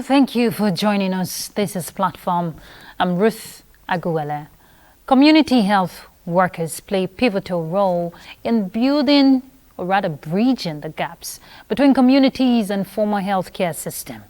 thank you for joining us. This is Platform. I'm Ruth Aguele. Community health workers play a pivotal role in building, or rather bridging, the gaps between communities and formal healthcare system.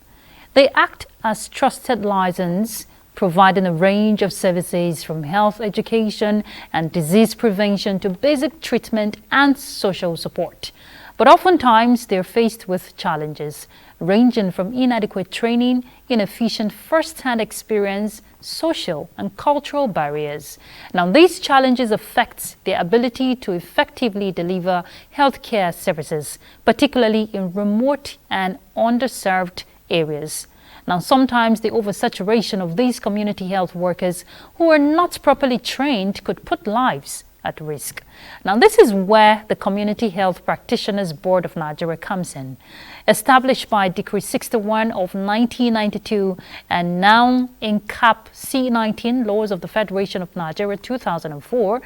They act as trusted liaisons, providing a range of services from health education and disease prevention to basic treatment and social support. But oftentimes they're faced with challenges ranging from inadequate training, inefficient first-hand experience, social and cultural barriers. Now, these challenges affect their ability to effectively deliver healthcare services, particularly in remote and underserved areas. Now, sometimes the oversaturation of these community health workers who are not properly trained could put lives at risk. Now, this is where the Community Health Practitioners Board of Nigeria comes in. Established by Decree 61 of 1992 and now in Cap C19 Laws of the Federation of Nigeria 2004,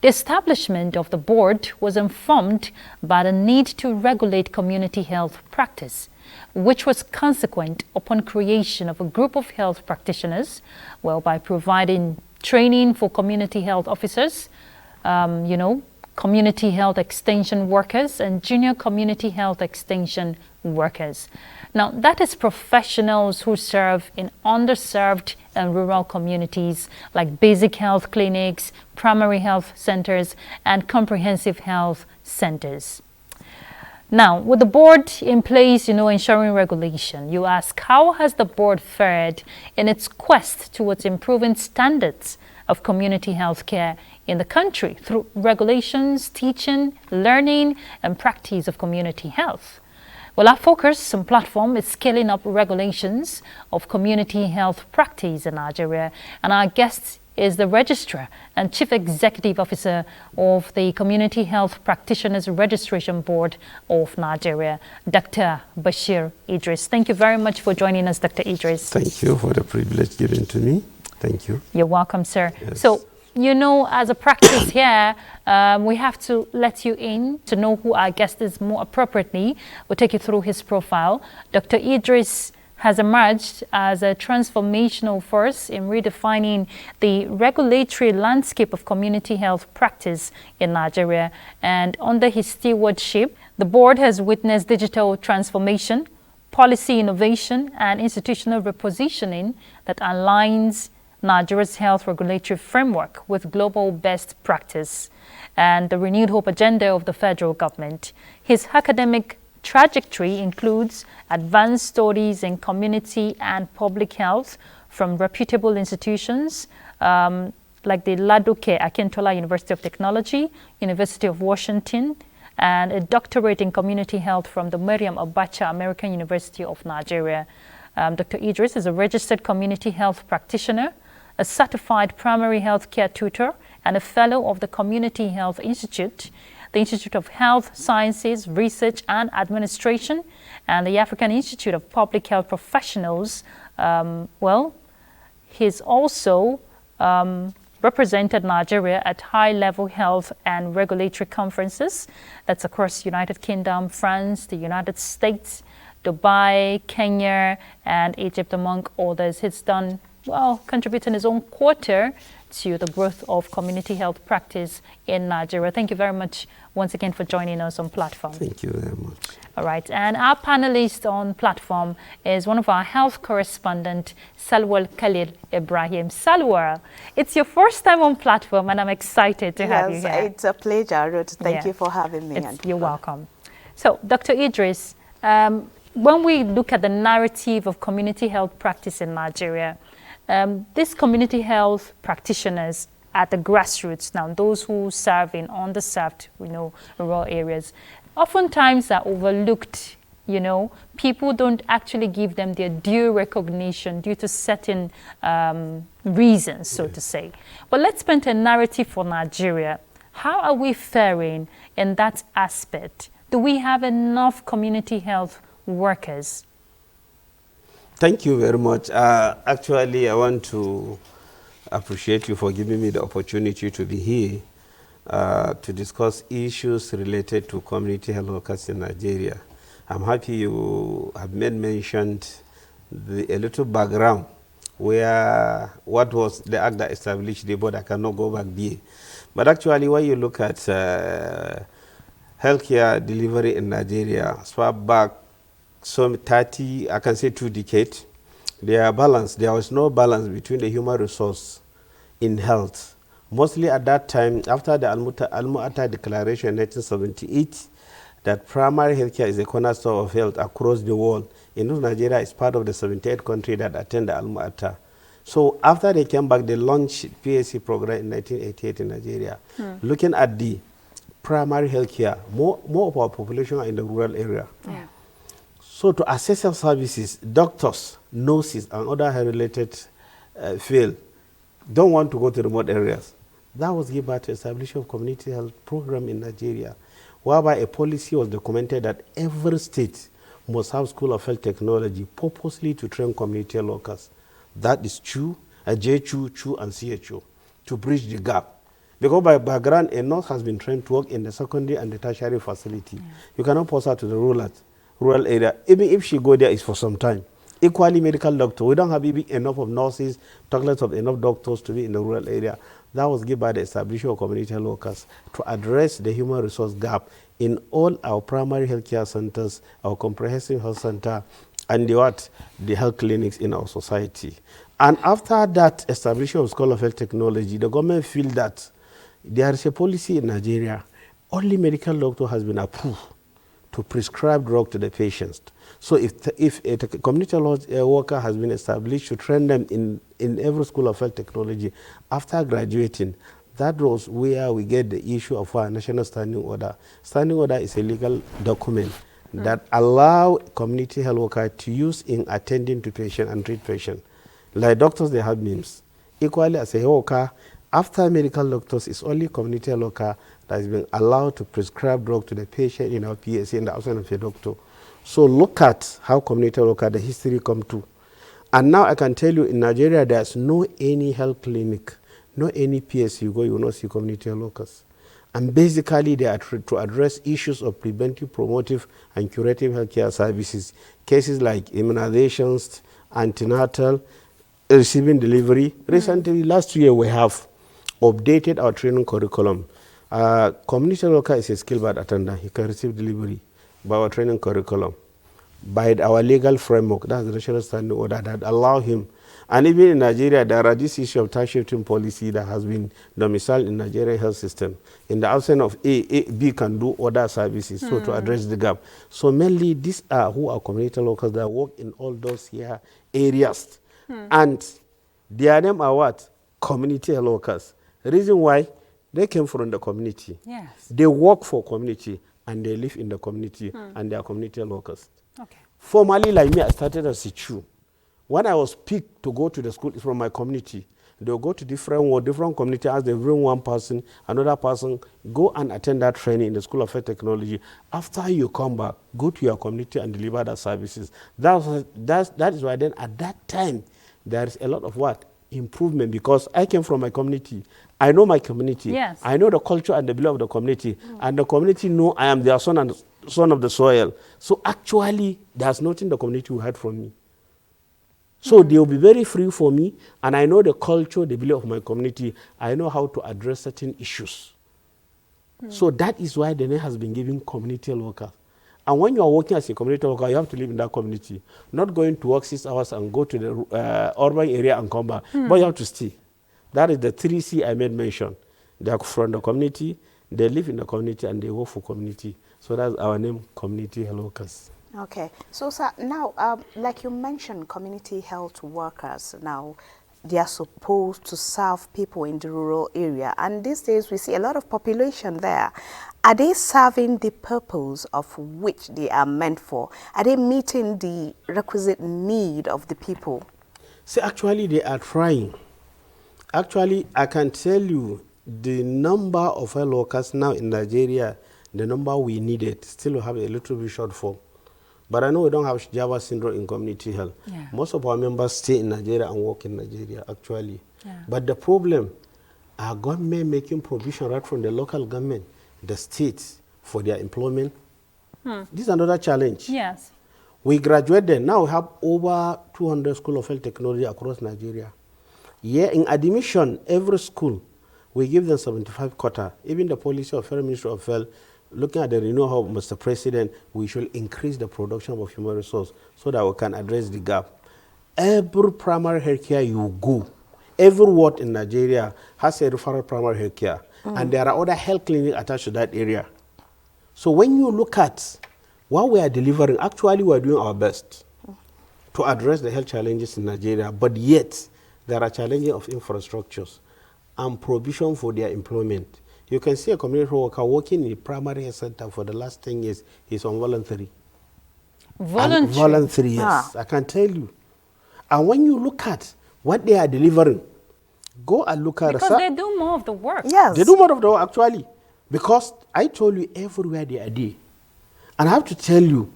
the establishment of the board was informed by the need to regulate community health practice, which was consequent upon creation of a group of health practitioners, by providing training for community health officers, community health extension workers and junior community health extension workers. Now, that is professionals who serve in underserved and rural communities like basic health clinics, primary health centers, and comprehensive health centers. Now, with the board in place, ensuring regulation, you ask, how has the board fared in its quest towards improving standards of community health care in the country through regulations, teaching, learning, and practice of community health? Well, our focus on Platform is scaling up regulations of community health practice in Nigeria, and our guest is the Registrar and Chief Executive Officer of the Community Health Practitioners Registration Board of Nigeria, Dr. Bashir Idris. Thank you very much for joining us, Dr. Idris. Thank you for the privilege given to me. Thank you. You're welcome, sir. Yes. So, as a practice here, we have to let you in to know who our guest is more appropriately. We'll take you through his profile. Dr. Idris has emerged as a transformational force in redefining the regulatory landscape of community health practice in Nigeria. And under his stewardship, the board has witnessed digital transformation, policy innovation, and institutional repositioning that aligns Nigeria's health regulatory framework with global best practice and the renewed hope agenda of the federal government. His academic trajectory includes advanced studies in community and public health from reputable institutions like the Ladoke Akintola University of Technology, University of Washington, and a doctorate in community health from the Miriam Abacha American University of Nigeria. Dr. Idris is a registered community health practitioner, a certified primary health care tutor, and a fellow of the Community Health Institute, the Institute of Health Sciences, Research and Administration, and the African Institute of Public Health Professionals. He's also represented Nigeria at high-level health and regulatory conferences. That's across United Kingdom, France, the United States, Dubai, Kenya, and Egypt, among others. He's done contributing his own quarter to the growth of community health practice in Nigeria. Thank you very much once again for joining us on Platform. Thank you very much. All right, and our panelist on Platform is one of our health correspondent, Salwal Khalil Ibrahim. Salwal, it's your first time on Platform, and I'm excited to have you here. Yes, it's a pleasure, Ruth. Thank you for having me. You're welcome. So, Dr. Idris, when we look at the narrative of community health practice in Nigeria, these community health practitioners at the grassroots now, those who serve in underserved, rural areas, oftentimes are overlooked. People don't actually give them their due recognition due to certain reasons, so to say. But let's paint a narrative for Nigeria. How are we faring in that aspect? Do we have enough community health workers? Thank you very much. Actually, I want to appreciate you for giving me the opportunity to be here to discuss issues related to community health workers in Nigeria. I'm happy you have made mention a little background where what was the act that established the board. I cannot go back there. But actually, when you look at healthcare delivery in Nigeria, as far back some 30, I can say 2 decades, there was no balance between the human resource in health. Mostly at that time, after the Al-Mu'ata Declaration in 1978, that primary healthcare is a cornerstone of health across the world. Nigeria is part of the 78 countries that attend the Al-Mu'ata. So after they came back, they launched PSC program in 1988 in Nigeria. Looking at the primary healthcare, more of our population are in the rural area. Yeah. So to access health services, doctors, nurses, and other health-related field don't want to go to remote areas. That was given by to establish a community health program in Nigeria, whereby a policy was documented that every state must have school of health technology purposely to train community health workers. That is CHU, JCHU, CHU, and CHO, to bridge the gap. Because by background, a nurse has been trained to work in the secondary and the tertiary facility. You cannot post her to the rural area. Even if she go there, it's for some time. Equally, medical doctor. We don't have enough of nurses, talk less of enough doctors to be in the rural area. That was given by the establishment of community health workers to address the human resource gap in all our primary healthcare centers, our comprehensive health center, and the health clinics in our society. And after that establishment of School of Health Technology, the government feel that there is a policy in Nigeria, only medical doctor has been approved to prescribe drug to the patients. So if a community health worker has been established to train them in every school of health technology, after graduating, that was where we get the issue of our national standing order. Standing order is a legal document that allow community health worker to use in attending to patient and treat patient. Like doctors, they have names. Equally, as a worker, after medical doctors, it's only community health worker that has been allowed to prescribe drug to the patient in our PSC in the absence of a doctor. So look at how community health worker, the history come to. And now I can tell you in Nigeria, there's no any health clinic, no any PSC you go, you will not see community health workers. And basically, they are to address issues of preventive, promotive, and curative healthcare services. Cases like immunizations, antenatal, receiving delivery. Recently, last year, we have updated our training curriculum. Community worker is a skilled attendant. He can receive delivery by our training curriculum, by our legal framework. That's the national standing order that allow him. And even in Nigeria, there are this issue of tax shifting policy that has been domiciled in Nigerian health system. In the absence of A, B can do other services, so to address the gap. So mainly, these are who are community workers that work in all those here areas. And their name are what? Community health workers. The reason why, they came from the community. Yes. They work for community, and they live in the community, and they are community health workers. Okay. Formerly, like me, I started as a CHU. When I was picked to go to the school, it's from my community. They'll go to different community, as they bring one person, another person, go and attend that training in the School of Health Technology. After you come back, go to your community and deliver the services. That is why then at that time, there is a lot of what? Improvement, because I came from my community. I know my community. Yes. I know the culture and the belief of the community. And the community know I am their son and son of the soil. So actually, there's nothing the community will hide from me. So they will be very free for me, and I know the culture, the belief of my community. I know how to address certain issues. So that is why the name has been given community health worker. And when you are working as a community worker, you have to live in that community. Not going to work 6 hours and go to the urban area and come back, but you have to stay. That is the 3C I made mention. They are from the community, they live in the community, and they work for community. So that's our name, community health workers. Okay. So, sir, now, like you mentioned, community health workers, now, they are supposed to serve people in the rural area. And these days, we see a lot of population there. Are they serving the purpose of which they are meant for? Are they meeting the requisite need of the people? See, actually, they are trying. Actually, I can tell you the number of health workers now in Nigeria, the number we needed, still have a little bit shortfall. But I know we don't have Java syndrome in community health. Yeah. Most of our members stay in Nigeria and work in Nigeria, actually. Yeah. But the problem, our government making provision right from the local government, the states, for their employment. This is another challenge. Yes. We graduated. Now we have over 200 schools of health technology across Nigeria. Yeah, in admission, every school, we give them 75 quota. Even the policy of Federal Ministry of Health, looking at the renewal of Mr. President, we should increase the production of human resource so that we can address the gap. Every primary healthcare you go, every ward in Nigeria has a referral primary healthcare, and there are other health clinics attached to that area. So when you look at what we are delivering, actually we are doing our best to address the health challenges in Nigeria, but yet there are challenges of infrastructures and provision for their employment. You can see a community worker working in a primary health center for the last 10 years. He's on voluntary. Voluntary, yes. I can tell you. And when you look at what they are delivering, go and look at... Because they do more of the work. Yes. They do more of the work, actually. Because I told you everywhere they are there. And I have to tell you,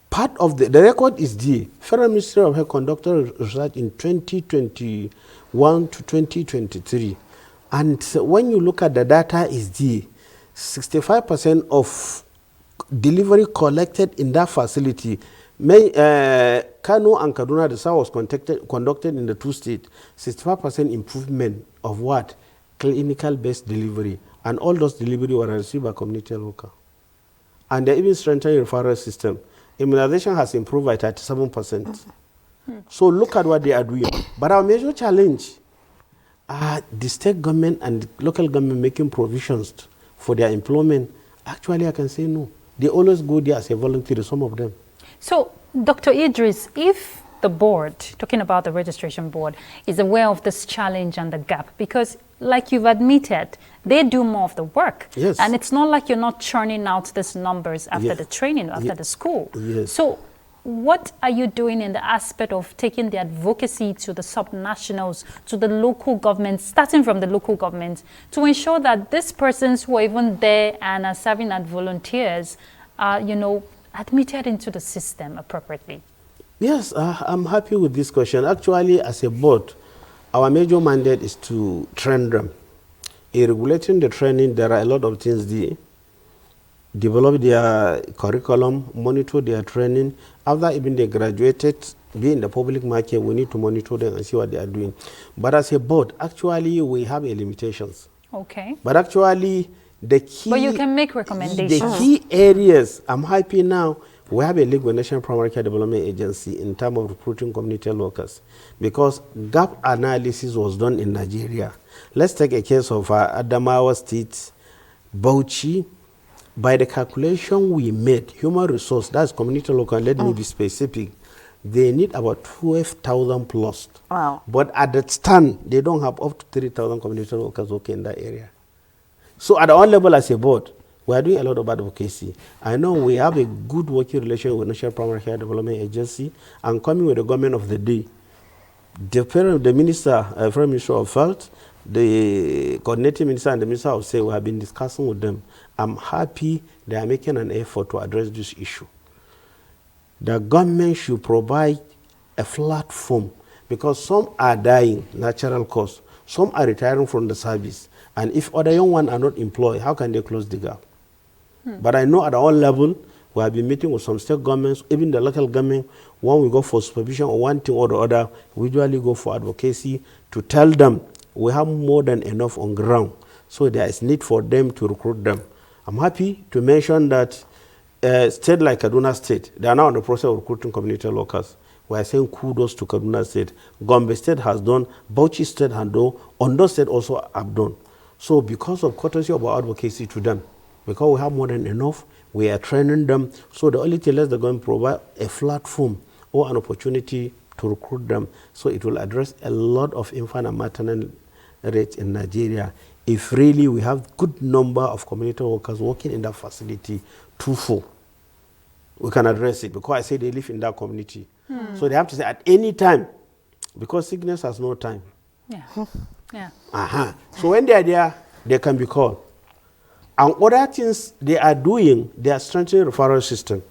part of the record is there. Federal Ministry of Health conducted research in 2021 to 2023. And when you look at the data is there, 65% of delivery collected in that facility. Kano and Kaduna, the South was conducted in the two states. 65% improvement of what? Clinical-based delivery. And all those delivery were received by community workers. And they even strengthening referral system. Immunization has improved by 37%. So look at what they are doing. But our major challenge are the state government and the local government making provisions for their employment. Actually, I can say no. They always go there as a volunteer, some of them. So, Dr. Idris, if the board, talking about the registration board, is aware of this challenge and the gap, because like you've admitted, they do more of the work. Yes. And it's not like you're not churning out these numbers after the training, after the school. Yes. So what are you doing in the aspect of taking the advocacy to the subnationals, to the local governments, starting from the local governments, to ensure that these persons who are even there and are serving as volunteers are, admitted into the system appropriately? Yes, I'm happy with this question. Actually, as a board, our major mandate is to train them. In regulating the training, there are a lot of things there. Develop their curriculum, monitor their training. After even they graduated, be in the public market, we need to monitor them and see what they are doing. But as a board, actually, we have limitations. Okay. But actually, the key... But you can make recommendations. The key areas, I'm happy now, we have a link with National Primary Care Development Agency in terms of recruiting community workers, because gap analysis was done in Nigeria. Let's take a case of Adamawa State, Bauchi. By the calculation we made, human resource, that's community local, let me be specific, they need about 12,000 plus. Wow. But at that stand, they don't have up to 3,000 community workers working in that area. So at our level as a board, we are doing a lot of advocacy. I know we have a good working relationship with National Primary Care Development Agency, and coming with the government of the day. The minister, Federal Ministry of Health, the coordinating minister and the minister of state, we have been discussing with them. I'm happy they are making an effort to address this issue. The government should provide a platform, because some are dying, natural cause. Some are retiring from the service. And if other young ones are not employed, how can they close the gap? But I know at our level, we have been meeting with some state governments, even the local government. When we go for supervision or one thing or the other, we usually go for advocacy to tell them we have more than enough on ground. So there is need for them to recruit them. I'm happy to mention that state like Kaduna State, they are now in the process of recruiting community workers. We are saying kudos to Kaduna State. Gombe State has done, Bauchi State has done, Ondo State also have done. So because of courtesy of our advocacy to them, because we have more than enough, we are training them. So the only thing is they're going to provide a platform or an opportunity to recruit them. So it will address a lot of infant and maternal rates in Nigeria. If really we have good number of community workers working in that facility, twofold, we can address it, because I say they live in that community. So they have to say at any time, because sickness has no time. Yeah. Yeah. So when they are there, they can be called. And other things they are doing, they are strengthening the referral system.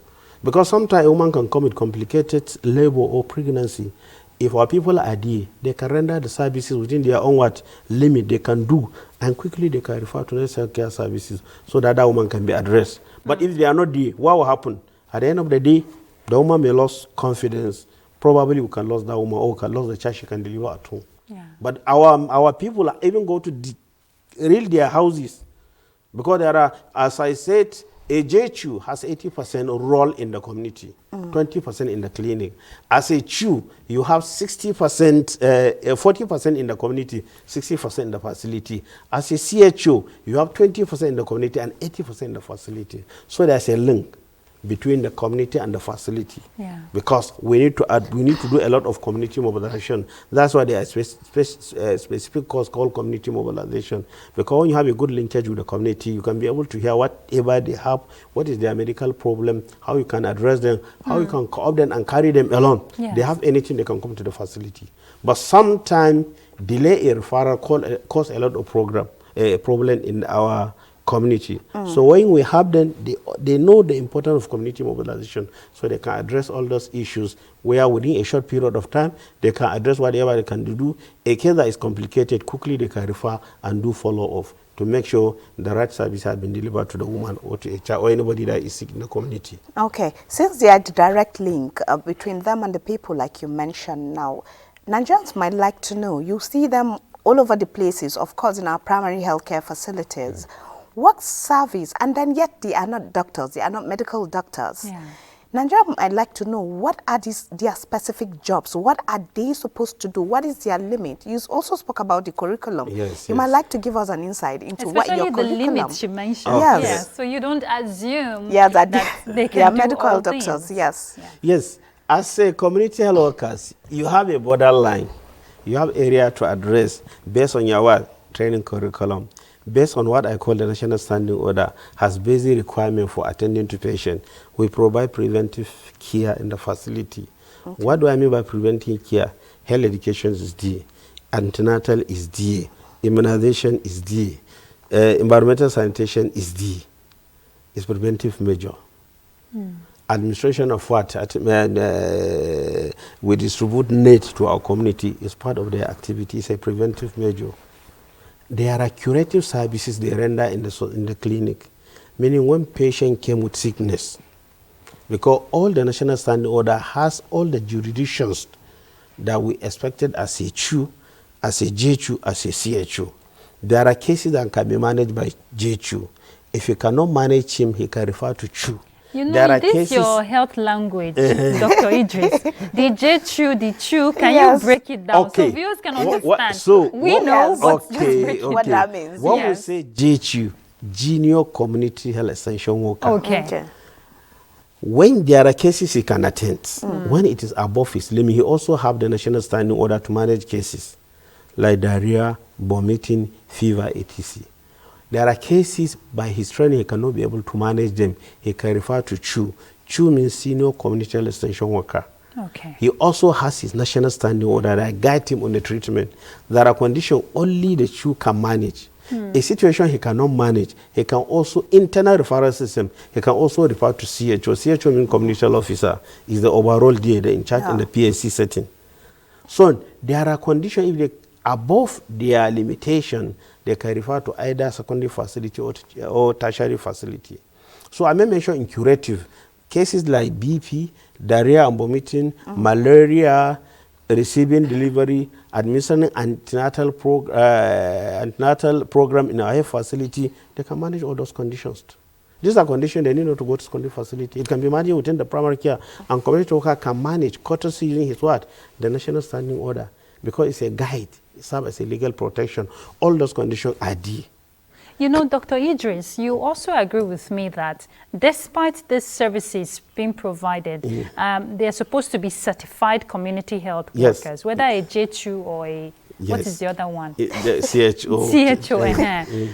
Because sometimes a woman can come with complicated labor or pregnancy. If our people are there, they can render the services within their own limit they can do, and quickly they can refer to the health care services so that that woman can be addressed. But if they are not there, what will happen? At the end of the day, The woman may lose confidence. Probably we can lose that woman, or we can lose the child she can deliver at home. Yeah. But our people even go to real their houses, because there are, as I said, a JHU has 80% role in the community, 20% in the clinic. As a CHU, you have 40% in the community, 60% in the facility. As a CHO, you have 20% in the community and 80% in the facility. So there's a link between the community and the facility, because we need to do a lot of community mobilization. That's why there are specific course called community mobilization, because when you have a good linkage with the community, you can be able to hear whatever they have, what is their medical problem, how you can address them, how you can co-opt them and carry them along. They have anything, they can come to the facility. But sometimes delay a referral cause a lot of problem in our community. So when we have them, they know the importance of community mobilization, so they can address all those issues where within a short period of time they can address whatever they can do. A case that is complicated, quickly they can refer and do follow-up to make sure the right service has been delivered to the woman or to a child or anybody that is sick in the community. Okay, since there are the direct link between them and the people like you mentioned now, Nigerians might like to know, you see them all over the places, of course in our primary healthcare facilities. What service, and then yet they are not doctors, they are not medical doctors. Nigeria, I'd like to know, what are their specific jobs? What are they supposed to do? What is their limit? You also spoke about the curriculum. You might like to give us an insight into what your curriculum. Especially the limits you mentioned. Yes. So you don't assume that they can they are do medical all doctors. things. Yes. As a community health workers, you have a borderline. You have area to address based on your training curriculum. Based on what I call the National Standing Order, has basic requirement for attending to patients. We provide preventive care in the facility. What do I mean by preventive care? Health education is D, antenatal is D, immunization is D, environmental sanitation is D. It's preventive measure. Administration of what? We distribute net to our community is part of their activity. It's a preventive measure. There are curative services they render in the clinic, meaning when patient came with sickness, because all the National Standing Order has all the jurisdictions that we expected as a CHU, as a JHU, as a CHU. There are cases that can be managed by JHU. If you cannot manage him, he can refer to CHU. You know, this is your health language, Dr. Idris. The JHU, the CHU, can you break it down so viewers can understand? We know what that means. When we say JHU, Junior Community Health Extension Worker. When there are cases he can attend, when it is above his limit, he also have the National Standing Order to manage cases like diarrhea, vomiting, fever, etc. There are cases by his training he cannot be able to manage them. He can refer to CHU. CHU means Senior Community Health Extension Worker. He also has his National Standing Order that guide him on the treatment. There are conditions only the CHU can manage. A situation he cannot manage, he can also, internal referral system, he can also refer to CHO. CHO means Community Health Officer, is the overall DA, the in charge in the PSC setting. So there are conditions, if they above their limitation, they can refer to either secondary facility or tertiary facility. So I may mention in curative cases like BP, diarrhea and vomiting, malaria, receiving delivery, administering antenatal program in our health facility. They can manage all those conditions. These are conditions they need not to go to secondary facility. It can be managed within the primary care, and community worker can manage courtesy using his what? The National Standing Order, because it's a guide. It serves as a legal protection. All those conditions are D. You know, Dr. Idris, you also agree with me that despite these services being provided, they are supposed to be certified community health workers, whether a JHU or a, what is the other one? The CHO. CHO.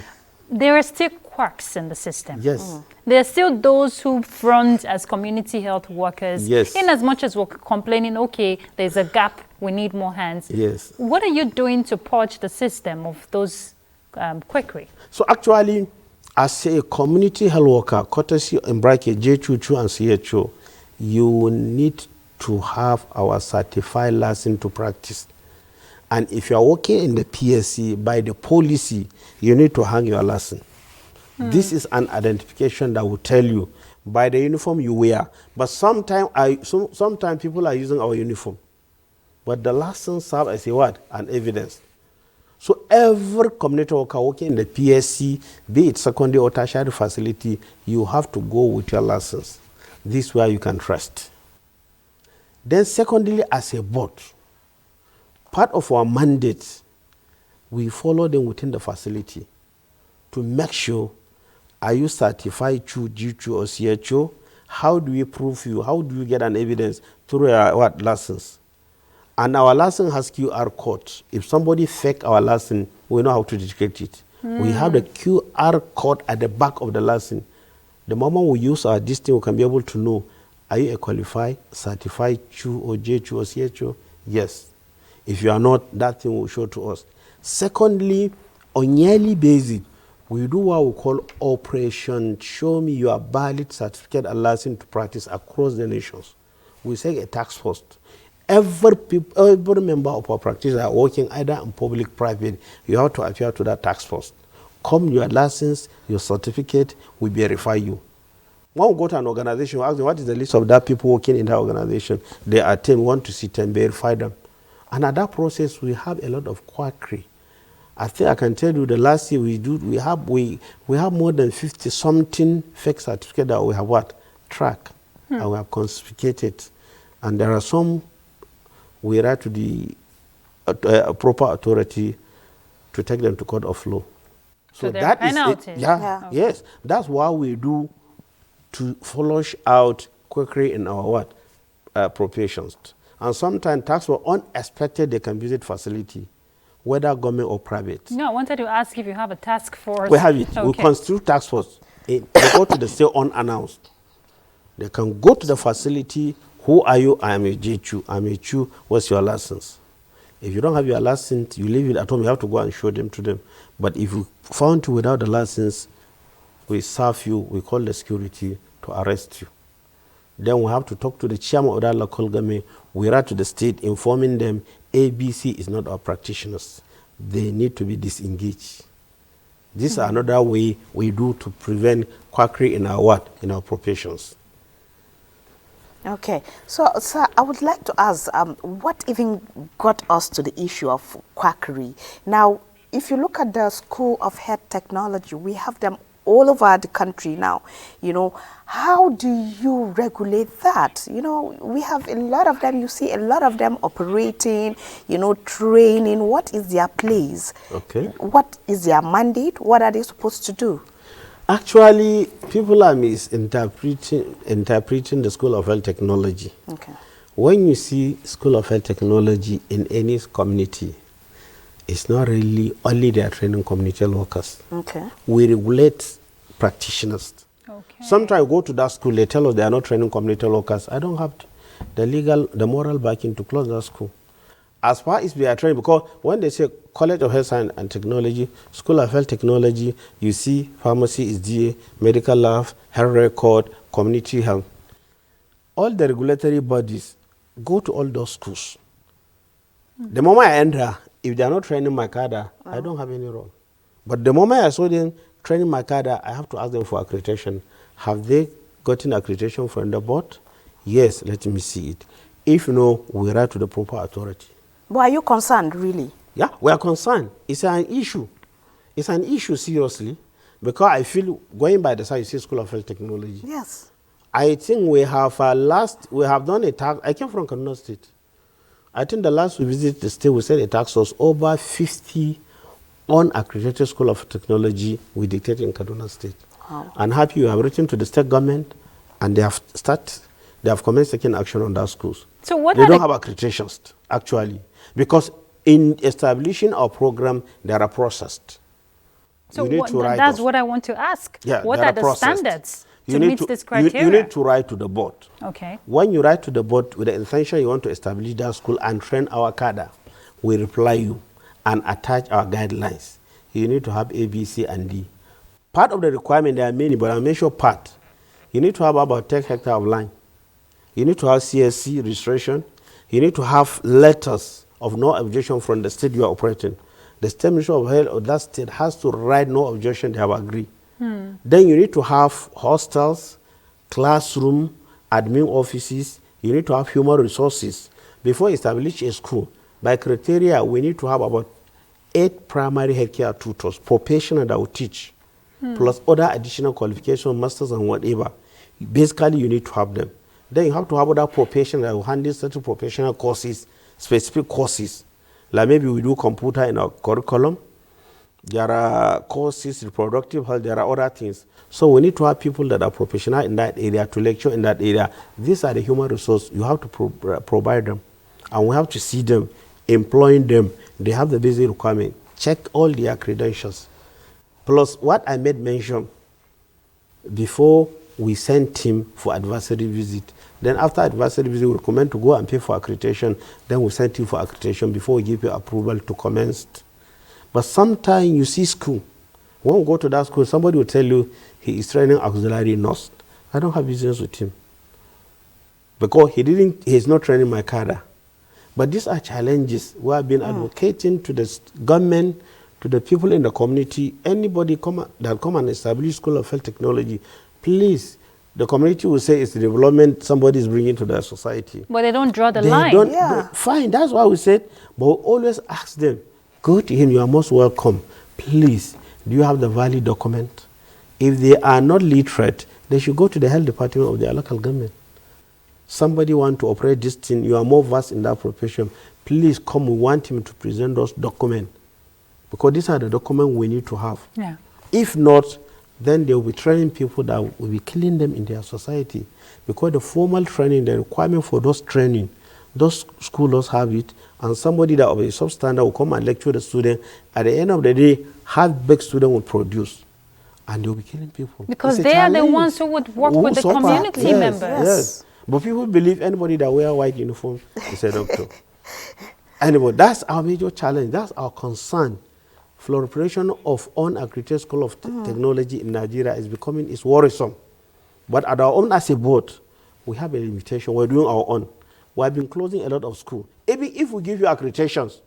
There are still quacks in the system. There are still those who front as community health workers. In as much as we're complaining, okay, there's a gap, we need more hands. What are you doing to purge the system of those quackery? So actually, as a community health worker, courtesy in bracket JHU and CHO, you need to have our certified license to practice. And if you are working in the PSC, by the policy, you need to hang your license. This is an identification that will tell you, by the uniform you wear. But sometimes people are using our uniform. But the license serves as a what? An evidence. So every community worker working in the PSC, be it secondary or tertiary facility, you have to go with your license. This is where you can trust. Then secondly, as a board, part of our mandate, we follow them within the facility to make sure, are you certified through G2 or CHO? How do we prove you? How do you get an evidence through your license? And our license has QR codes. If somebody fake our license, we know how to detect it. We have the QR code at the back of the license. The moment we use our thing, we can be able to know, are you a qualified, certified CHU or J2 or CHO? Yes. If you are not, that thing will show to us. Secondly, on yearly basis, we do what we call Operation Show Me Your Valid Certificate and License to Practice across the nations. We say a task force. Every member of our practice are working either in public, private. You have to appear to that task force. Come your license, your certificate, we verify you. When we go to an organization, we ask them, what is the list of that people working in that organization? They are 10, we want to see 10, verify them. And at that process, we have a lot of quackery. I think I can tell you the last year we have more than 50 something fake certificates that we have tracked and we have confiscated. And there are some we write to the proper authority to take them to court of law. So there are penalties. Okay. Yes, that's what we do to flush out quackery in our professions. And sometimes tax were unexpected, they can visit facility, whether government or private. No, I wanted to ask if you have a task force. We have it. Okay. We constitute task force. They go to the state unannounced. They can go to the facility. Who are you? I am a J2. I'm a CHU. What's your license? If you don't have your license, you leave it at home. You have to go and show them to them. But if you found you without the license, we serve you. We call the security to arrest you. Then we have to talk to the chairman of that local government. We write to the state informing them ABC is not our practitioners. They need to be disengaged. This is another way we do to prevent quackery in our professions. Okay, so sir, I would like to ask, what even got us to the issue of quackery? Now, if you look at the School of Health Technology, we have them all over the country now. You know, how do you regulate that? You know, we have a lot of them, you see a lot of them operating, you know, training. What is their place? Okay. What is their mandate? What are they supposed to do? Actually, people are misinterpreting the School of Health Technology. Okay. When you see School of Health Technology in any community, it's not really only they are training community workers. Okay. We regulate practitioners. Okay. Sometimes I go to that school, they tell us they are not training community workers. I don't have the moral backing to close that school. As far as we are training, because when they say College of Health Science and Technology, School of Health Technology, you see pharmacy is DA, medical lab, health record, community health. All the regulatory bodies go to all those schools. The moment I enter, if they are not training my cadre, I don't have any role. But the moment I saw them training my cadre, I have to ask them for accreditation. Have they gotten accreditation from the board? Yes, let me see it. If no, we write to the proper authority. But are you concerned, really? Yeah, we are concerned. It's an issue. It's an issue, seriously, because I feel, going by the side, you see School of Health Technology. Yes. I think we have done a task. I came from Kaduna State. I think the last we visited the state, we said a tax was over 50 unaccredited School of Technology we dictated in Kaduna State. Wow. I'm happy you have written to the state government, and they have commenced taking action on those schools. So what they don't have accreditations, actually, because in establishing our program, they are processed. So that's what I want to ask. Yeah, what are the standards to meet this criteria? You need to write to the board. Okay. When you write to the board with the intention you want to establish that school and train our cadre, we reply you and attach our guidelines. You need to have A, B, C, and D. Part of the requirement, there are many, but I'll mention part. You need to have about 10 hectares of land. You need to have CSC registration. You need to have letters of no objection from the state you are operating. The state ministry of health of that state has to write no objection, they have agreed. Then you need to have hostels classroom, admin offices. You need to have human resources. Before you establish a school, by criteria, we need to have about 8 primary healthcare tutors, professional that will teach, plus other additional qualifications, masters and whatever. Basically, you need to have them. Then you have to have other professionals that will handle certain professional courses, specific courses. Like maybe we do computer in our curriculum. There are courses, reproductive health, there are other things. So we need to have people that are professional in that area to lecture in that area. These are the human resources. You have to provide them. And we have to see them, employing them. They have the basic requirement. Check all their credentials. Plus what I made mention before we send him for advisory visit. Then after advisory visit, we recommend to go and pay for accreditation. Then we send him for accreditation before we give you approval to commence. But sometimes you see school. When we go to that school, somebody will tell you he is training auxiliary nurse. I don't have business with him. Because he's not training my cadre. But these are challenges we have been advocating to the government, to the people in the community. Anybody that come and establish School of Health Technology, please, the community will say it's the development somebody is bringing to their society. But they don't draw the line. Fine, that's why we said, but we always ask them, go to him, you are most welcome. Please, do you have the valid document? If they are not literate, they should go to the health department of their local government. Somebody want to operate this thing, you are more versed in that profession, please come, we want him to present those documents. Because these are the documents we need to have. Yeah. If not, then they will be training people that will be killing them in their society. Because the formal training, the requirement for those training, those schools have it, and somebody that will be substandard will come and lecture the student. At the end of the day, half-baked student will produce. And they will be killing people. Because they are the ones who would work with the community members. Yes. But people believe anybody that wear white uniform is a doctor. Anyway, that's our major challenge. That's our concern. Proliferation of unaccredited school of technology in Nigeria is worrisome. But at our own as a board, we have a limitation. We're doing our own. We have been closing a lot of schools. Even if we give you accreditations,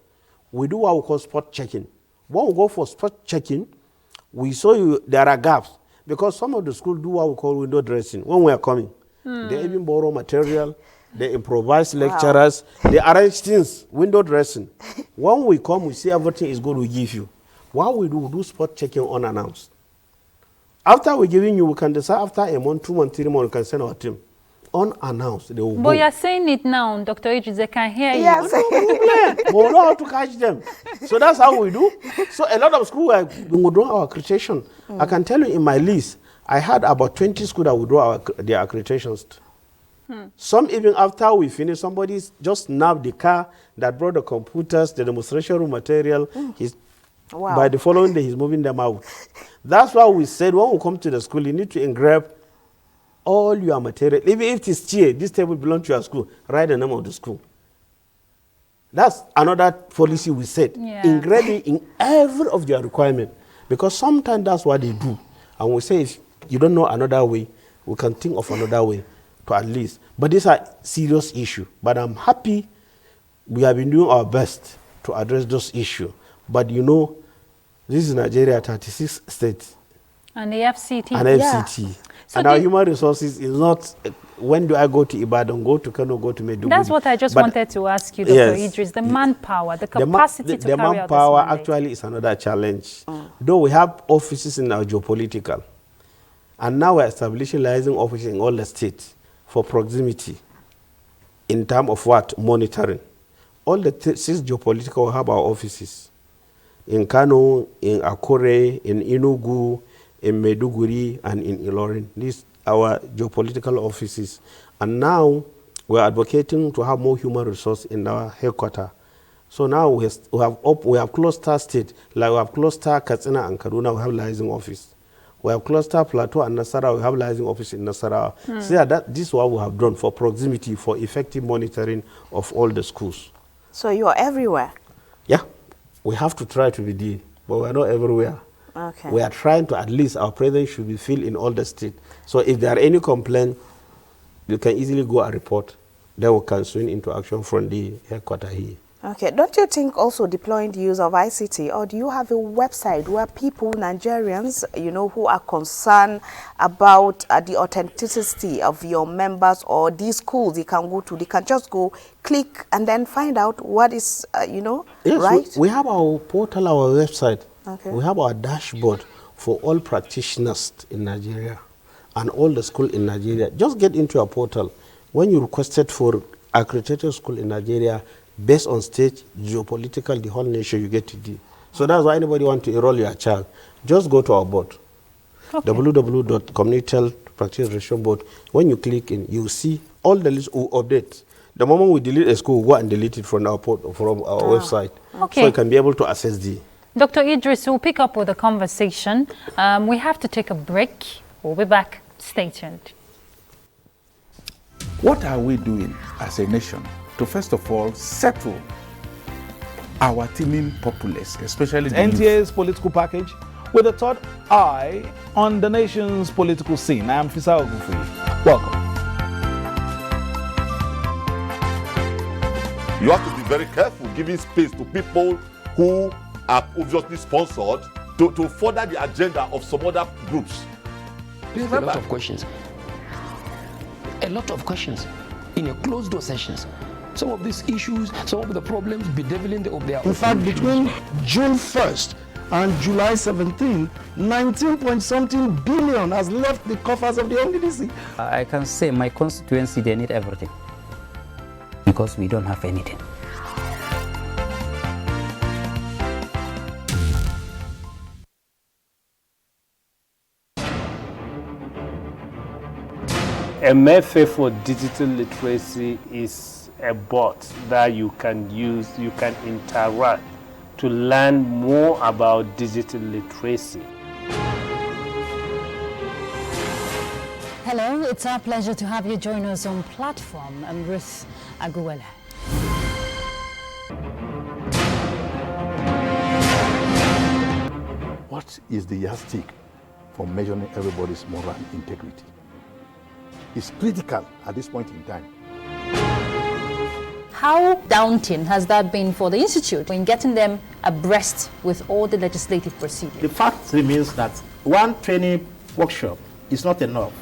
we do what we call spot checking. When we go for spot checking, we show you there are gaps. Because some of the schools do what we call window dressing when we are coming. They even borrow material, they improvise lecturers, they arrange things, window dressing. When we come, we see everything is good, we give you. What we do spot checking unannounced. After we're giving you, we can decide after a month, 2 months, 3 months, we can send our team. Unannounced, they will go. But you're saying it now, Dr. Idris, they can hear you. Yes. But we know how to catch them. So that's how we do. So a lot of schools, we will do our accreditation. I can tell you in my list, I had about 20 schools that would do their accreditations. Some even after we finish, somebody just snapped the car that brought the computers, the demonstration room material. By the following day, he's moving them out. That's why we said when we come to the school, you need to engrave all your material. Even if it's chair, this table belongs to your school, write the name of the school. That's another policy we said. Engrave it in every of their requirement. Because sometimes that's what they do. And we say, if you don't know another way, we can think of another way to at least. But these are serious issues. But I'm happy we have been doing our best to address those issues. But you know, this is Nigeria, 36 states. And the FCT. And FCT. So and our human resources is not, when do I go to Ibadan, go to Kano, go to Maiduguri? That's what I just wanted to ask you, Dr. Idris. The manpower, the capacity to carry out this mandate. The manpower actually is another challenge. Though we have offices in our geopolitical. And now we're establishing liaison offices in all the states for proximity in terms of what? Monitoring. All the 6 geopolitical will have our offices. In Kano, in Akure, in Enugu, in Maiduguri, and in Ilorin. These are our geopolitical offices. And now we're advocating to have more human resource in our headquarters. So now we have cluster states, like we have cluster Katsina and Kaduna, we have liaison office. We have cluster Plateau and Nasarawa, we have liaison office in Nasarawa. So this is what we have done for proximity, for effective monitoring of all the schools. So you're everywhere? Yeah. We have to try to be there, but we're not everywhere. Okay. We are trying to, at least our presence should be filled in all the states. So if there are any complaints, you can easily go and report. Then we can swing into action from the headquarters here. Okay, don't you think also deploying the use of ICT, or do you have a website where people, Nigerians, you know, who are concerned about the authenticity of your members or these schools they can go to, they can just go, click, and then find out what is, you know, Yes, right? we have our portal, our website. Okay. We have our dashboard for all practitioners in Nigeria and all the school in Nigeria. Just get into our portal. When you requested for accredited school in Nigeria, based on state, geopolitical, the whole nation, you get to do. So that's why anybody want to enroll your child, just go to our board, Okay. www.community health practice registration board. When you click in, you see all the list will update. The moment we delete a school, we go and delete it from our website, Okay. so you can be able to access the. Dr. Idris, we'll pick up with the conversation. We have to take a break. We'll be back. Stay tuned. What are we doing as a nation to first of all settle our teeming populace, especially the NTA's political package with a third eye on the nation's political scene. I am Fisa Ogunfuyi. Welcome. You have to be very careful giving space to people who are obviously sponsored to further the agenda of some other groups. There's a lot of questions. A lot of questions in a closed door sessions. Some of these issues, some of the problems bedeviling of their In fact, between June 1st and July 17, 19-point-something billion has left the coffers of the NDDC. I can say my constituency, they need everything because we don't have anything. A method for digital literacy is a bot that you can use, you can interact to learn more about digital literacy. Hello, it's our pleasure to have you join us on platform. I'm Ruth Aguwele. What is the yardstick for measuring everybody's moral integrity? It's critical at this point in time. How daunting has that been for the Institute in getting them abreast with all the legislative procedures? The fact remains that one training workshop is not enough.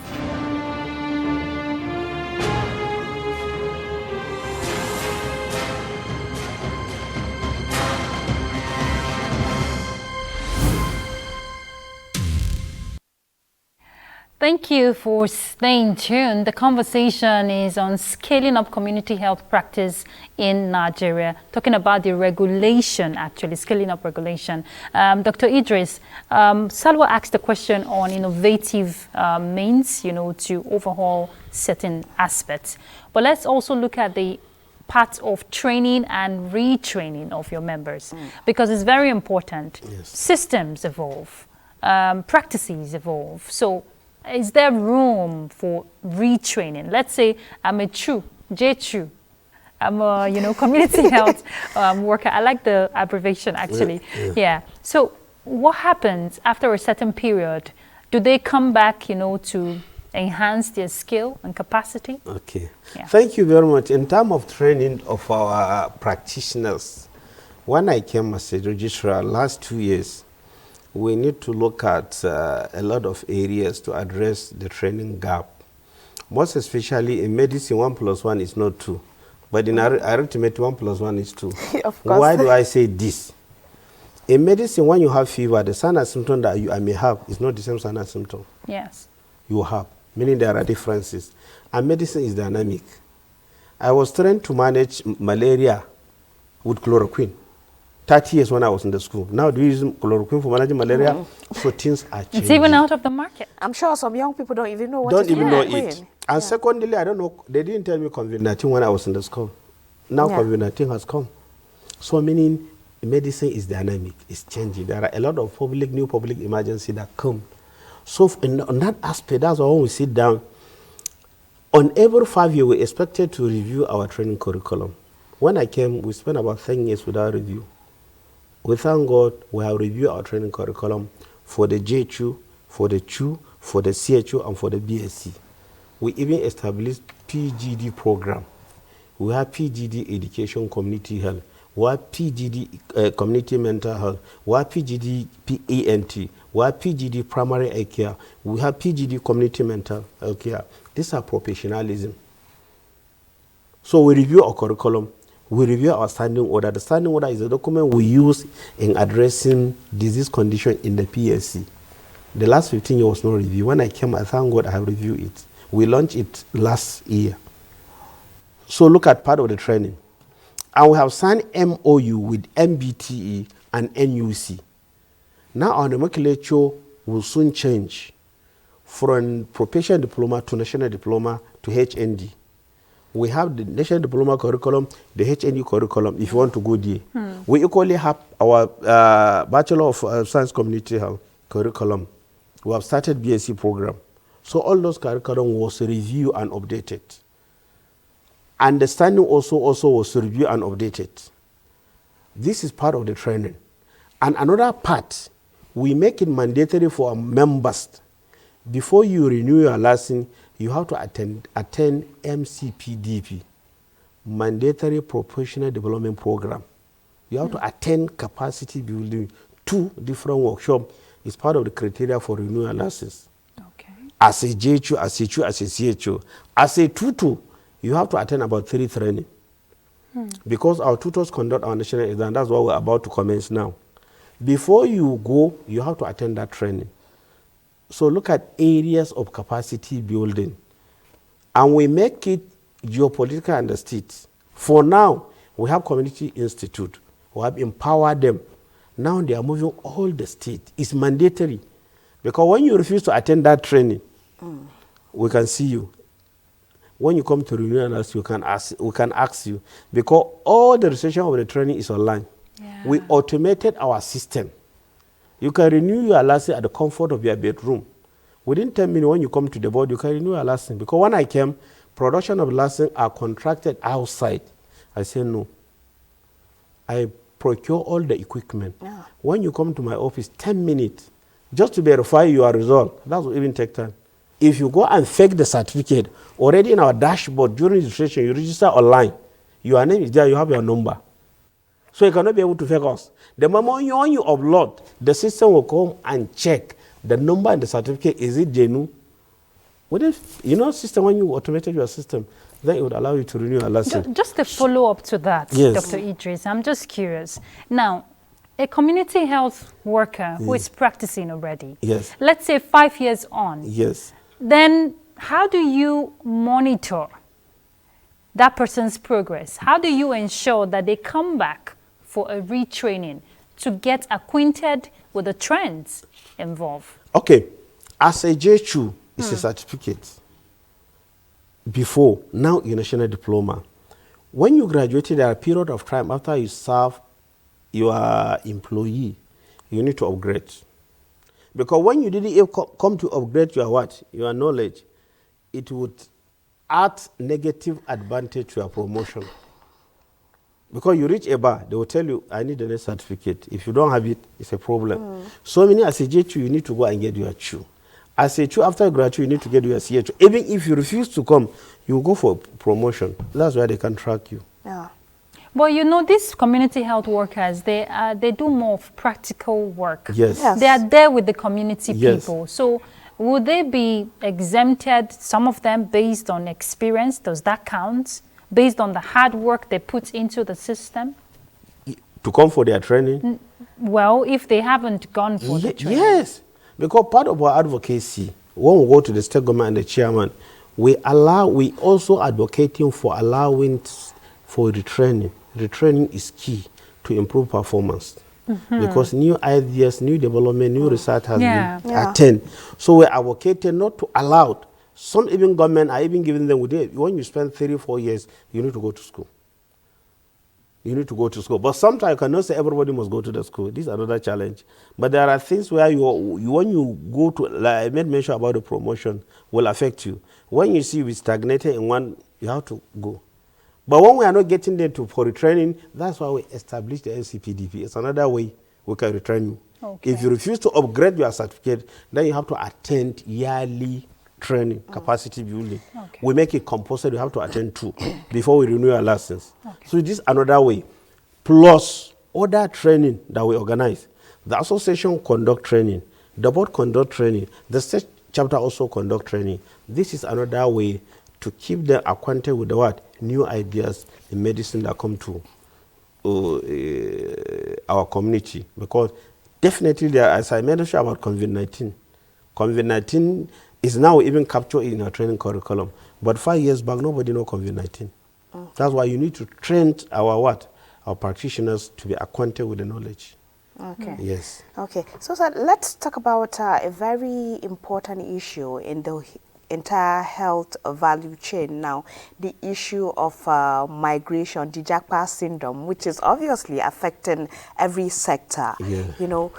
Thank you for staying tuned. The conversation is on scaling up community health practice in Nigeria, talking about the regulation, actually, scaling up regulation. Dr. Idris, Salwa asked a question on innovative means, you know, to overhaul certain aspects. But let's also look at the part of training and retraining of your members, because it's very important. Yes. Systems evolve, practices evolve. So is there room for retraining? Let's say I'm a J-Chu. I'm a community health worker. I like the abbreviation actually. Yeah. So what happens after a certain period? Do they come back, to enhance their skill and capacity? Okay. Yeah. Thank you very much. In terms of training of our practitioners, when I came as a registrar last 2 years, we need to look at a lot of areas to address the training gap. Most especially in medicine, 1 + 1 is not 2. But in arithmetic, 1 + 1 is 2. Of course. Why do I say this? In medicine, when you have fever, the sign and symptom that I may have is not the same sign and symptom Yes. you have, meaning there are differences. And medicine is dynamic. I was trained to manage malaria with chloroquine 30 years when I was in the school. Now, do you use chloroquine for managing malaria? So things are changing. It's even out of the market. I'm sure some young people don't even know what Don't is even know chloroquine. it. And secondly, I don't know, they didn't tell me COVID-19 when I was in the school. Now COVID-19 has come. So meaning medicine is dynamic, it's changing. There are a lot of new public emergency that come. So on that aspect, that's why when we sit down, on every 5 years, we expected to review our training curriculum. When I came, we spent about 10 years without review. We thank God we have reviewed our training curriculum for the JHU, for the CHU, for the CHU, and for the BSc. We even established PGD program. We have PGD Education Community Health. we have PGD community mental health, we have PGD ENT, we have PGD primary eye care, we have PGD community mental health care. These are professionalism. So we review our curriculum, we review our standing order. The standing order is a document we use in addressing disease condition in the PSC. The last 15 years was no review. When I came, I thank God I have reviewed it. We launched it last year. So look at part of the training. And we have signed MOU with MBTE and NUC. Now our nomenclature will soon change from professional diploma to national diploma to HND. We have the national diploma curriculum, the HND curriculum, if you want to go there. We equally have our Bachelor of Science Community Health curriculum. We have started BSc program. So all those curriculum was reviewed and updated. Understanding also was reviewed and updated. This is part of the training. And another part, we make it mandatory for our members. Before you renew your license, you have to attend MCPDP, Mandatory Professional Development Program. You have to attend capacity building, 2 different workshops. It's part of the criteria for renewal license. Okay. As a JHU, as a CHU, as a CHU. As a tutor, you have to attend about 3 training. Because our tutors conduct our national exam, that's what we're about to commence now. Before you go, you have to attend that training. So look at areas of capacity building. And we make it geopolitical and the state. For now, we have Community Institute. We have empowered them. Now they are moving all the state. It's mandatory. Because when you refuse to attend that training, we can see you. When you come to renew us, we can ask you. Because all the registration of the training is online. Yeah. We automated our system. You can renew your license at the comfort of your bedroom. Within 10 minutes, when you come to the board, you can renew your license. Because when I came, production of license are contracted outside. I said, no. I procure all the equipment. Yeah. When you come to my office, 10 minutes, just to verify your result, that will even take time. If you go and fake the certificate, already in our dashboard, during registration, you register online. Your name is there, you have your number. So you cannot be able to fake us. The moment when you upload, the system will come and check the number and the certificate. Is it genuine? System, when you automated your system, then it would allow you to renew your license. Just a follow-up to that, Yes. Dr. Idris. I'm just curious. Now, a community health worker who is practicing already, Yes. let's say 5 years on, Yes. then how do you monitor that person's progress? How do you ensure that they come back for a retraining to get acquainted with the trends involved? Okay. As a JHU, it's a certificate. Before, now your national diploma. When you graduated, there are a period of time after you serve your employee, you need to upgrade. Because when you didn't come to upgrade your knowledge, it would add negative advantage to your promotion. Because you reach a bar, they will tell you, I need the next certificate. If you don't have it, it's a problem. So many as a JHU, you need to go and get your CHU. As a CHU, after you graduate, you need to get your CHU. Even if you refuse to come, you go for promotion. That's why they can track you. Yeah. Well, these community health workers, they do more of practical work. Yes. Yes. They are there with the community Yes. people. So would they be exempted, some of them based on experience? Does that count? Based on the hard work they put into the system? To come for their training? Well, if they haven't gone for the training. Yes. Because part of our advocacy, when we go to the state government and the chairman, we also advocating for allowing for retraining. Retraining is key to improve performance. Because new ideas, new development, new research has been attained. So we're advocating not to allow. Some even government are even giving them, when you spend 3-4 years, you need to go to school. You need to go to school. But sometimes you cannot say everybody must go to the school. This is another challenge. But there are things where when you go to, like I made mention about the promotion, will affect you. When you see we stagnated in one, you have to go. But when we are not getting there for retraining, that's why we established the NCPDP. It's another way we can retrain you. Okay. If you refuse to upgrade your certificate, then you have to attend yearly training, capacity building. Okay. We make it compulsory. You have to attend 2 before we renew your license. So this is another way. plus other training that we organize. The association conduct training, the board conduct training, the state chapter also conduct training. This is another way to keep them acquainted with the what? New ideas in medicine that come to our community. Because definitely, there, as I mentioned about COVID-19, COVID-19 is now even captured in our training curriculum. But 5 years back, nobody knew COVID-19. Okay. That's why you need to train our what? Our practitioners to be acquainted with the knowledge. Okay. Yes. Okay. So, sir, let's talk about a very important issue in the entire health value chain now, the issue of migration, the Japa syndrome, which is obviously affecting every sector. Yeah. You know,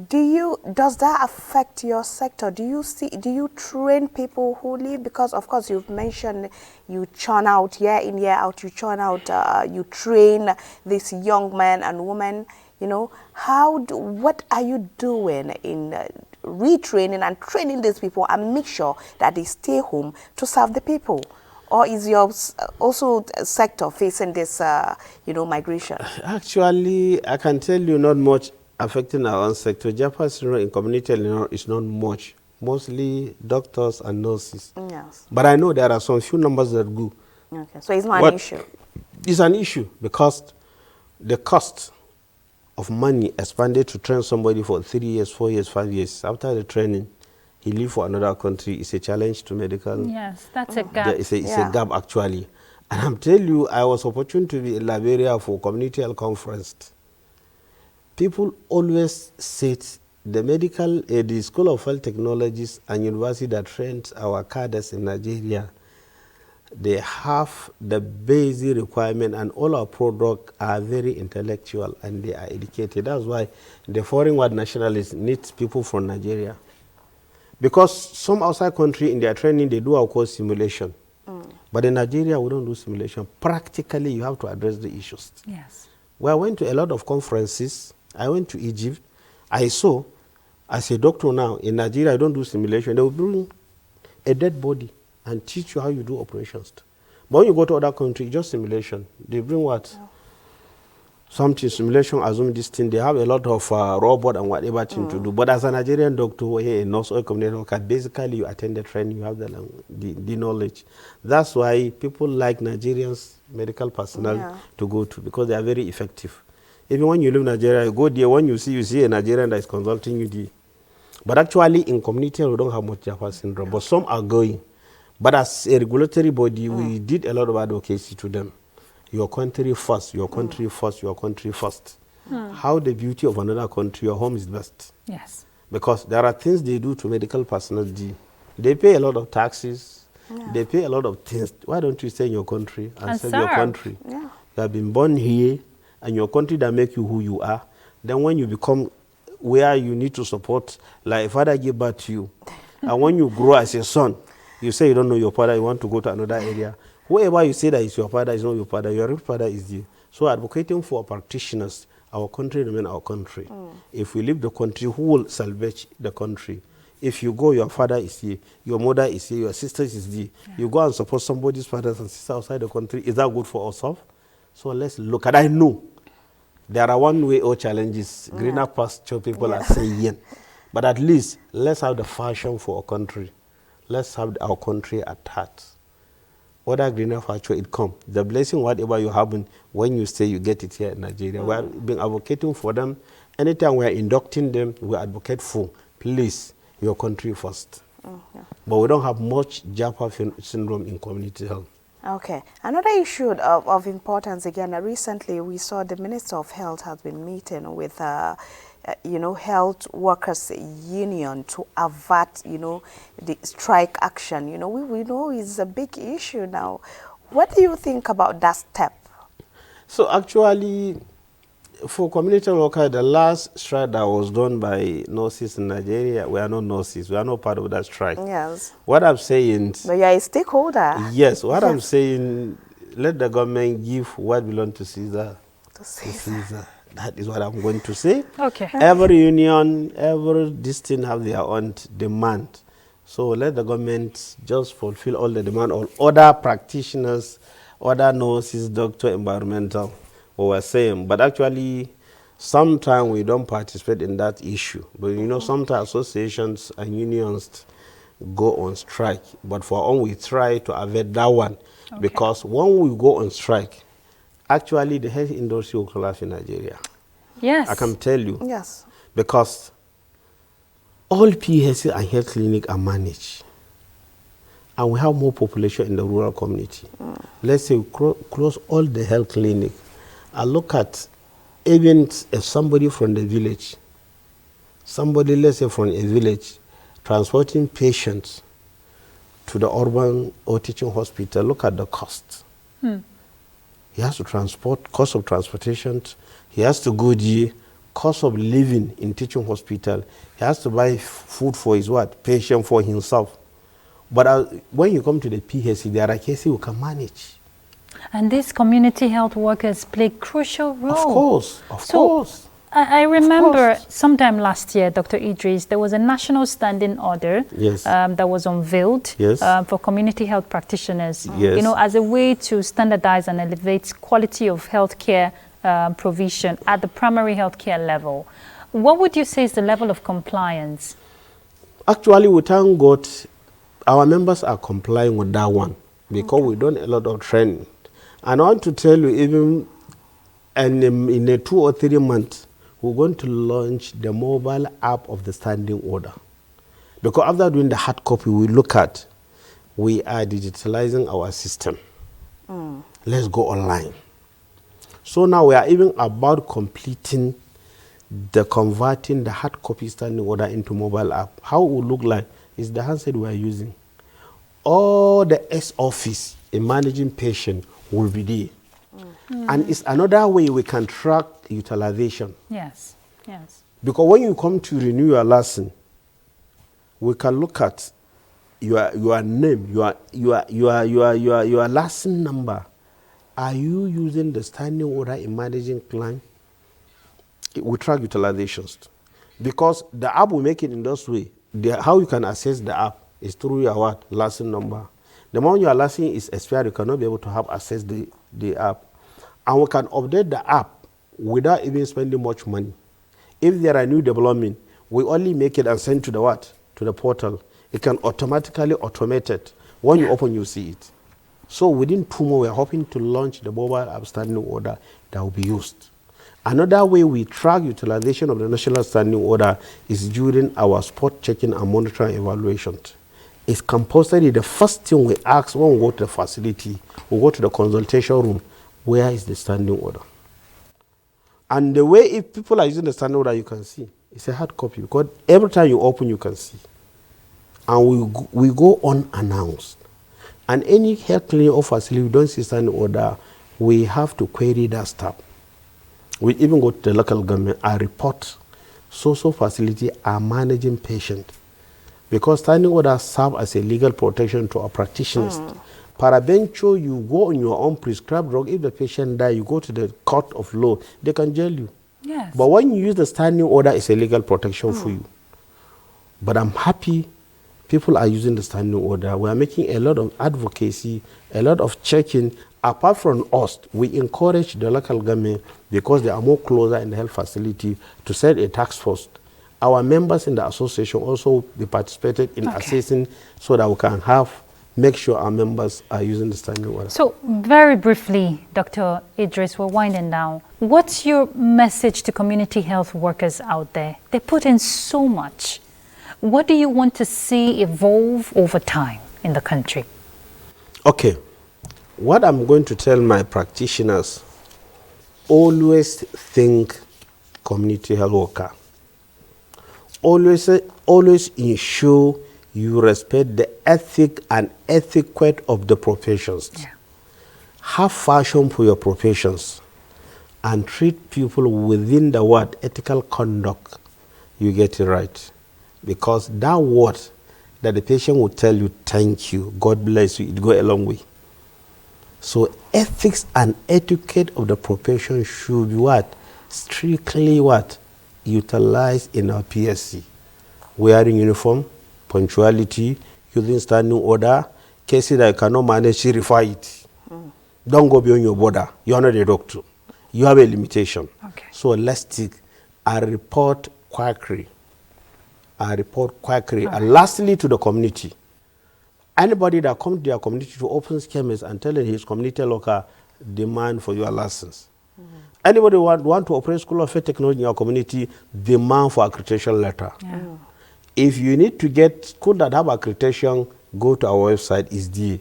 does that affect your sector? Do you train people who leave? Because of course you've mentioned you churn out year in, year out, you churn out, you train these young men and women. You know, what are you doing in retraining and training these people and make sure that they stay home to serve the people? Or is your also sector facing this, migration? Actually, I can tell you not much affecting our own sector. Japanese in community is not much. Mostly doctors and nurses. Yes. But I know there are some few numbers that go. Okay, so it's not an issue. It's an issue because the cost of money expanded to train somebody for 3 years, 4 years, 5 years. After the training, he leave for another country. It's a challenge to medical. Yes, that's a gap. It's a gap actually. And I'm telling you, I was opportune to be in Liberia for community health conference. People always said the the School of Health Technologies and university that trains our cadres in Nigeria, they have the basic requirement, and all our products are very intellectual and they are educated. That's why the foreign world nationalists need people from Nigeria. Because some outside country in their training, they do our course simulation. But in Nigeria, we don't do simulation. Practically, you have to address the issues. Yes. Well, I went to a lot of conferences. I went to Egypt. I saw, as a doctor now, in Nigeria, I don't do simulation. They will bring a dead body and teach you how you do operations. But when you go to other countries, just simulation. They bring what? Yeah. Something, simulation, assume this thing. They have a lot of robot and whatever thing to do. But as a Nigerian doctor here in North Oil Community Health, basically you attend the training, you have the knowledge. That's why people like Nigerians, medical personnel to go to, because they are very effective. Even when you live in Nigeria, you go there, when you see a Nigerian that is consulting you there. But actually in community, we don't have much Japa syndrome, but some are going. But as a regulatory body, we did a lot of advocacy to them. Your country first, your country first, your country first. How the beauty of another country, your home is best. Yes. Because there are things they do to medical personnel. They pay a lot of taxes. They pay a lot of things. Why don't you stay in your country and serve your country? Yeah. You have been born here, and your country that make you who you are. Then when you become where you need to support, like a father gave birth to you, and when you grow as a son, you say you don't know your father, you want to go to another area. Whoever you say that is your father is not your father, your real father is you. So advocating for practitioners, our country remain our country. If we leave the country, who will salvage the country? If you go, your father is here, your mother is here, your sister is here. You go and support somebody's fathers and sisters outside the country. Is that good for ourselves? So let's look at. I know there are one way or challenges. Greener pasture people are saying, but at least let's have the fashion for our country. Let's have our country at heart. Whether greener pasture it come, the blessing whatever you have, when you stay, you get it here in Nigeria. We have been advocating for them. Anytime we are inducting them, we advocate for, please, your country first. But we don't have much Japa syndrome in community health. Okay. Another issue of importance, again, recently we saw the Minister of Health has been meeting with, health workers union to avert, the strike action. We know it's a big issue now. What do you think about that step? So actually, for community workers, the last strike that was done by nurses in Nigeria, we are not nurses. We are not part of that strike. Yes. What I'm saying... But you are a stakeholder. Yes. What I'm saying, let the government give what belongs to Caesar to Caesar. That is what I'm going to say. Okay. Every union, every distinct have their own demand. So let the government just fulfill all the demand of other practitioners, other nurses, doctor, environmental. we're saying, but actually, sometimes we don't participate in that issue. But you know, sometimes associations and unions go on strike. But for us, we try to avoid that one. Okay. Because when we go on strike, actually the health industry will collapse in Nigeria. Yes. I can tell you. Yes. Because all PHC and health clinic are managed. And we have more population in the rural community. Let's say we close all the health clinic. I look at even if somebody from the village, somebody, let's say from a village, transporting patients to the urban or teaching hospital, look at the cost. He has to transport, cost of transportation, he has to go there, cost of living in teaching hospital, he has to buy food for his patient, for himself. But when you come to the PHC, there are cases you can manage. And these community health workers play a crucial role. Of course. I remember sometime last year, Dr. Idris, there was a national standing order that was unveiled for community health practitioners, you know, as a way to standardize and elevate quality of healthcare provision at the primary healthcare level. What would you say is the level of compliance? Actually, we thank God our members are complying with that one because we've done a lot of training. And I want to tell you, even in a 2 or 3 months, we're going to launch the mobile app of the standing order. Because after doing the hard copy, we are digitalizing our system. Let's go online. So now we are even about completing converting the hard copy standing order into mobile app. How it will look like is the handset we are using. All the S-office in managing patient will be there. And it's another way we can track utilization. Yes. Because when you come to renew your license, we can look at your name, your license number. Are you using the standing order in managing client? It will track utilizations. Because the app will make it in this way. How you can access the app is through your license number. The moment your license is expired, you cannot be able to have access the app. And we can update the app without even spending much money. If there are new development, we only make it and send to the portal. It can automatically automate it. When you open, you see it. So within 2 months, we are hoping to launch the mobile app standing order that will be used. Another way we track utilization of the national standing order is during our spot checking and monitoring evaluations. It's compulsory. The first thing we ask when we go to the facility, we go to the consultation room, where is the standing order? And the way if people are using the standing order, you can see. It's a hard copy because every time you open, you can see. And we go unannounced. And any health clinic or facility we don't see standing order, we have to query that staff. We even go to the local government and report social facility are managing patient. Because standing orders serve as a legal protection to our practitioners. Peradventure, you go on your own prescribed drug. If the patient dies, you go to the court of law. They can jail you. Yes. But when you use the standing order, it's a legal protection for you. But I'm happy people are using the standing order. We are making a lot of advocacy, a lot of checking. Apart from us, we encourage the local government, because they are more closer in the health facility, to set a task force. Our members in the association also they participated in assessing so that we can make sure our members are using the standing order. So very briefly, Dr. Idris, we're winding down. What's your message to community health workers out there? They put in so much. What do you want to see evolve over time in the country? Okay. What I'm going to tell my practitioners, always think community health worker. Always ensure you respect the ethic and etiquette of the professions. Have passion for your professions and treat people within the word ethical conduct. You get it right. Because that word that the patient will tell you, thank you, God bless you, it go a long way. So ethics and etiquette of the profession should be strictly utilized in our PSC. Wearing uniform, punctuality, using standing order, cases that you cannot manage, refer it. Don't go beyond your border. You are not a doctor. you have a limitation. Okay. So let's take a report quackery. And lastly, to the community. Anybody that comes to their community to open schemes and telling his community local demand for your license. Anybody want to operate School of Faith Technology in your community, demand for accreditation letter. Yeah. If you need to get school that have accreditation, go to our website. It's there.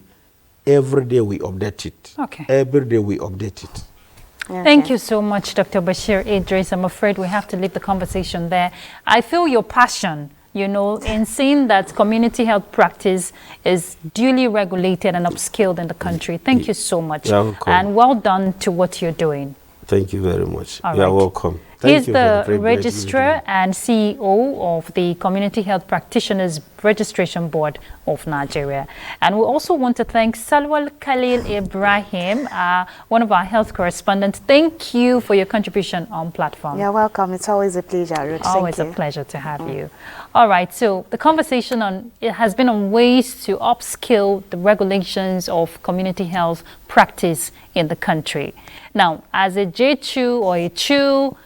Every day we update it. Okay. Every day we update it. Okay. Thank you so much, Dr. Bashir Idris. I'm afraid we have to leave the conversation there. I feel your passion, you know, in seeing that community health practice is duly regulated and upskilled in the country. Thank you so much. You're welcome. And well done to what you're doing. Thank you very much. All You're right. welcome. He's Thank you the for the privilege registrar and CEO of the Community Health Practitioners Registration Board of Nigeria. And we also want to thank Salwal Khalil Ibrahim, one of our health correspondents. Thank you for your contribution on platform. You're welcome. It's always a pleasure, Ruth. Always a pleasure to have you. All right, so the conversation has been on ways to upskill the regulations of community health practice in the country. Now, as a J2 or a CHU,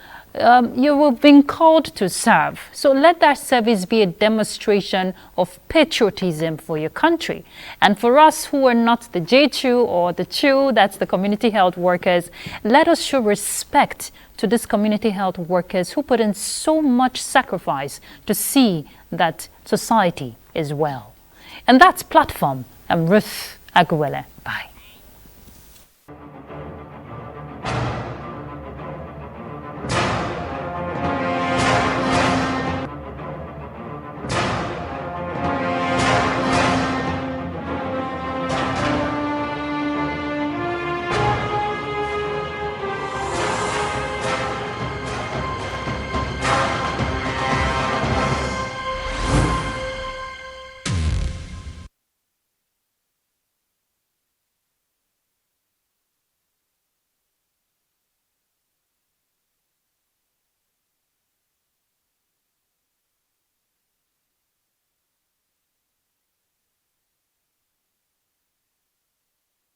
you have been called to serve. So let that service be a demonstration of patriotism for your country. And for us who are not the J2 or the CHU, that's the community health workers, let us show respect to these community health workers who put in so much sacrifice to see that society is well. And that's Platform. I'm Ruth Aguwele. Bye.